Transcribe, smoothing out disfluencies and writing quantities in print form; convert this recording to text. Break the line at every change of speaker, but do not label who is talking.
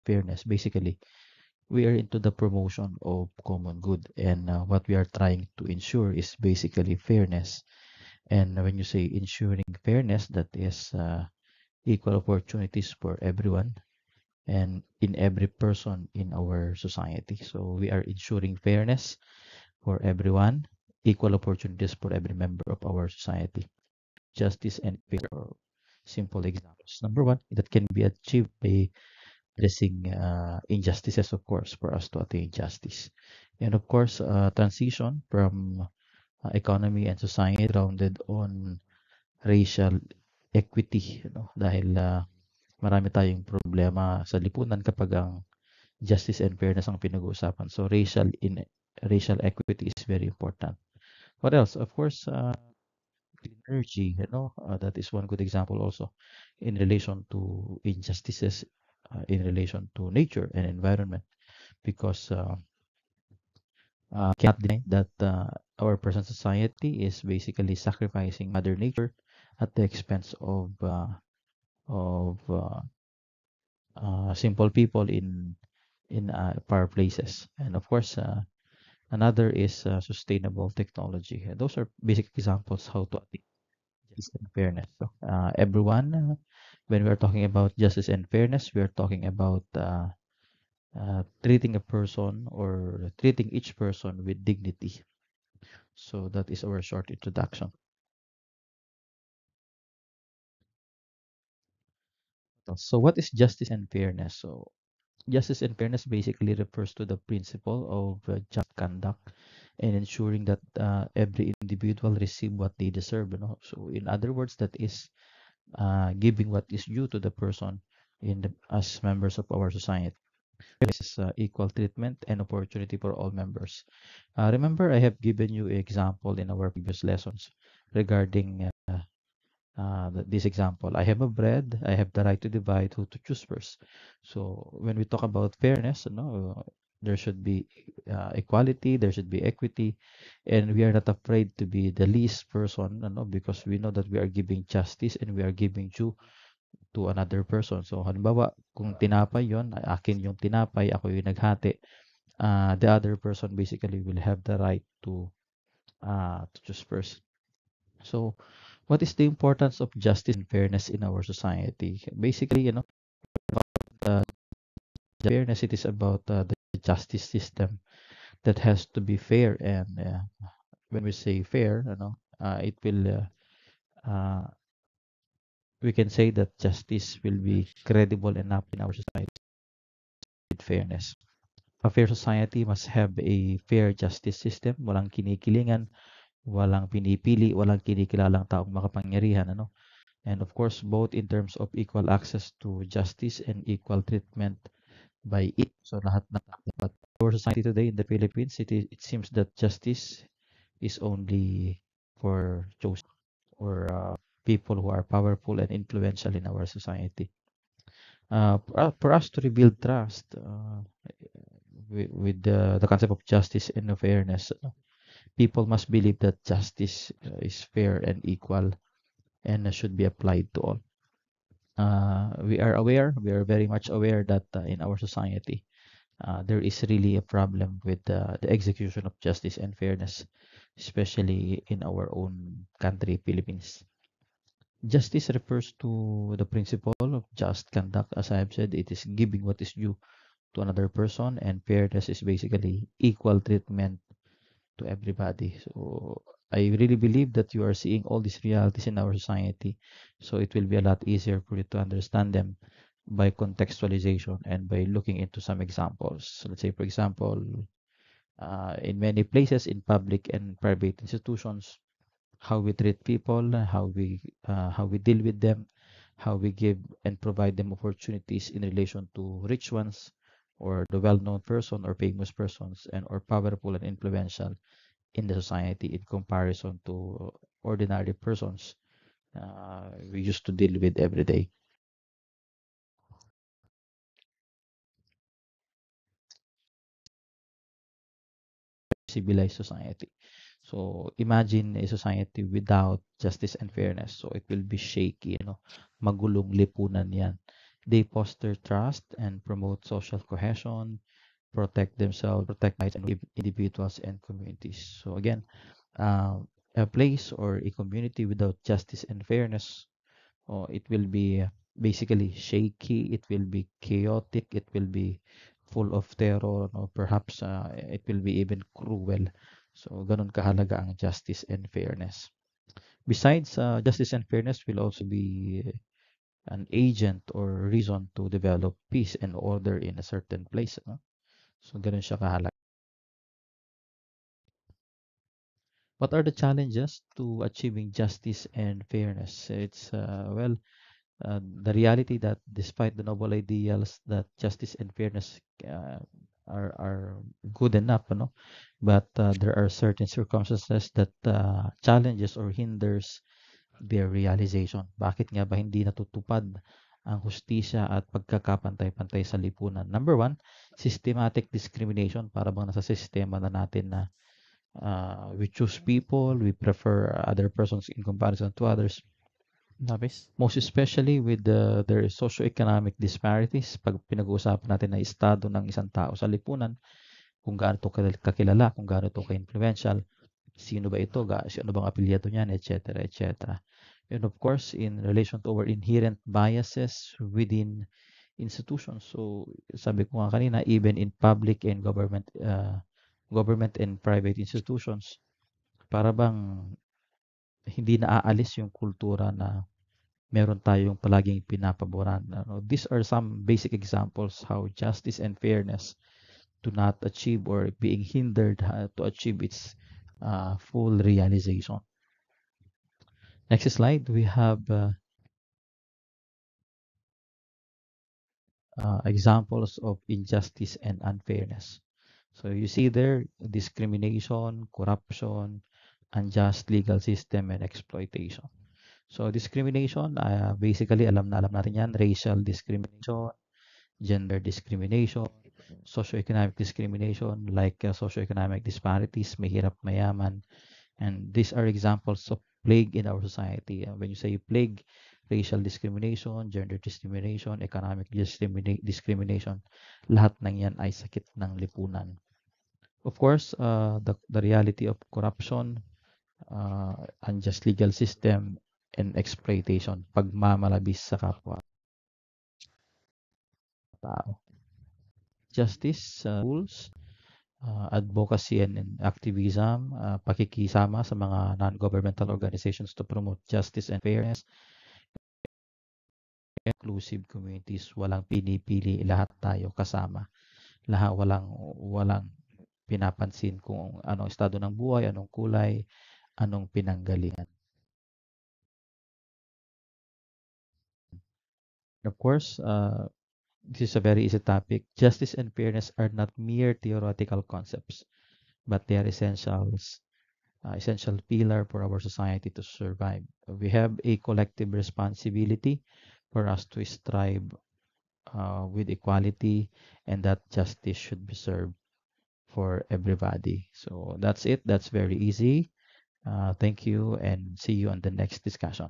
fairness. Basically, we are into the promotion of common good, and what we are trying to ensure is basically fairness. And when you say ensuring fairness, that is equal opportunities for everyone and in every person in our society. So we are ensuring fairness for everyone, equal opportunities for every member of our society. Justice and fair are simple examples. Number one, that can be achieved by addressing injustices, of course, for us to attain justice. And of course, transition from economy and society grounded on racial equity, dahil marami tayong problema sa lipunan kapag ang justice and fairness ang pinag-uusapan. So racial equity is very important. What else? Of course, clean energy, that is one good example also in relation to injustices in relation to nature and environment, because cannot deny that our present society is basically sacrificing Mother Nature at the expense of simple people in power places. And of course, another is sustainable technology. And those are basic examples how to attain justice and fairness. So, everyone, when we are talking about justice and fairness, we are talking about treating a person or treating each person with dignity. So that is our short introduction. So what is justice and fairness? So justice and fairness basically refers to the principle of just conduct and ensuring that every individual receive what they deserve. So in other words, that is giving what is due to the person as members of our society. This is equal treatment and opportunity for all members. Remember, I have given you an example in our previous lessons regarding this example. I have a bread, I have the right to divide, who to choose first. So when we talk about fairness, there should be equality, there should be equity, and we are not afraid to be the least person, because we know that we are giving justice and we are giving due to another person. So halimbawa, kung tinapay yon, akin yung tinapay, ako yung naghati, the other person basically will have the right to choose first. So, what is the importance of justice and fairness in our society? Basically, the fairness, it is about the justice system that has to be fair. And when we say fair, it will, we can say that justice will be credible enough in our society with fairness. A fair society must have a fair justice system, walang kinikilingan, walang pinipili, walang kinikilalang taong makapangyarihan, And of course, both in terms of equal access to justice and equal treatment by it. So lahat ng dapat. Our society today in the Philippines, it seems that justice is only for chosen or people who are powerful and influential in our society. For us to rebuild trust with the concept of justice and fairness, people must believe that justice is fair and equal and should be applied to all. We are very much aware that in our society, there is really a problem with the execution of justice and fairness, especially in our own country, Philippines. Justice refers to the principle of just conduct. As I have said, it is giving what is due to another person, and fairness is basically equal treatment to everybody. So I really believe that you are seeing all these realities in our society. So it will be a lot easier for you to understand them by contextualization and by looking into some examples. So let's say, for example, in many places in public and private institutions, how we treat people, how we deal with them, how we give and provide them opportunities in relation to rich ones or the well-known person or famous persons and or powerful and influential in the society in comparison to ordinary persons we used to deal with every day. Civilized society. So imagine a society without justice and fairness. So it will be shaky, magulong lipunan yan. They foster trust and promote social cohesion, protect themselves, protect rights and individuals and communities. So again, uh, a place or a community without justice and fairness, it will be basically shaky, it will be chaotic, it will be full of terror, or perhaps it will be even cruel. So ganun kahalaga ang justice and fairness. Besides, justice and fairness will also be an agent or reason to develop peace and order in a certain place. No? So ganun siya kahalaga. What are the challenges to achieving justice and fairness? It's the reality that despite the noble ideals that justice and fairness are good enough, but there are certain circumstances that challenges or hinders their realization. Bakit nga ba hindi natutupad ang hustisya at pagkakapantay-pantay sa lipunan? Number one, systematic discrimination. Para bang nasa sistema na natin na we choose people, we prefer other persons in comparison to others.
Labis.
Most especially with their socioeconomic disparities. Pag pinag-uusapan natin na estado ng isang tao sa lipunan, kung gaano ito kakilala, kung gaano ito ka-influential, sino ba ito, sino bang apelyido niyan, etc., etc. And of course, in relation to our inherent biases within institutions. So, sabi ko nga kanina, even in public and government and private institutions, para bang hindi naaalis yung kultura na meron tayong palaging pinapaboran. These are some basic examples how justice and fairness do not achieve or being hindered to achieve its full realization. Next slide, we have examples of injustice and unfairness. So you see there discrimination, corruption, unjust legal system, and exploitation. So discrimination, basically alam na alam natin yan, racial discrimination, gender discrimination, socioeconomic discrimination like socioeconomic disparities, mahirap mayaman, and these are examples of plague in our society. When you say plague, racial discrimination, gender discrimination, economic discrimination, lahat ng yan ay sakit ng lipunan. Of course, the reality of corruption, unjust legal system, and exploitation, pagmamalabis sa kapwa tao. Justice, rules, advocacy and activism, pakikisama sa mga non-governmental organizations to promote justice and fairness, inclusive communities, walang pinipili, lahat tayo kasama. Lahat walang pinapansin kung anong estado ng buhay, anong kulay, anong pinanggalingan. Of course, this is a very easy topic. Justice and fairness are not mere theoretical concepts, but they are essential pillar for our society to survive. We have a collective responsibility for us to strive with equality, and that justice should be served for everybody. So that's it. That's very easy. Thank you and see you on the next discussion.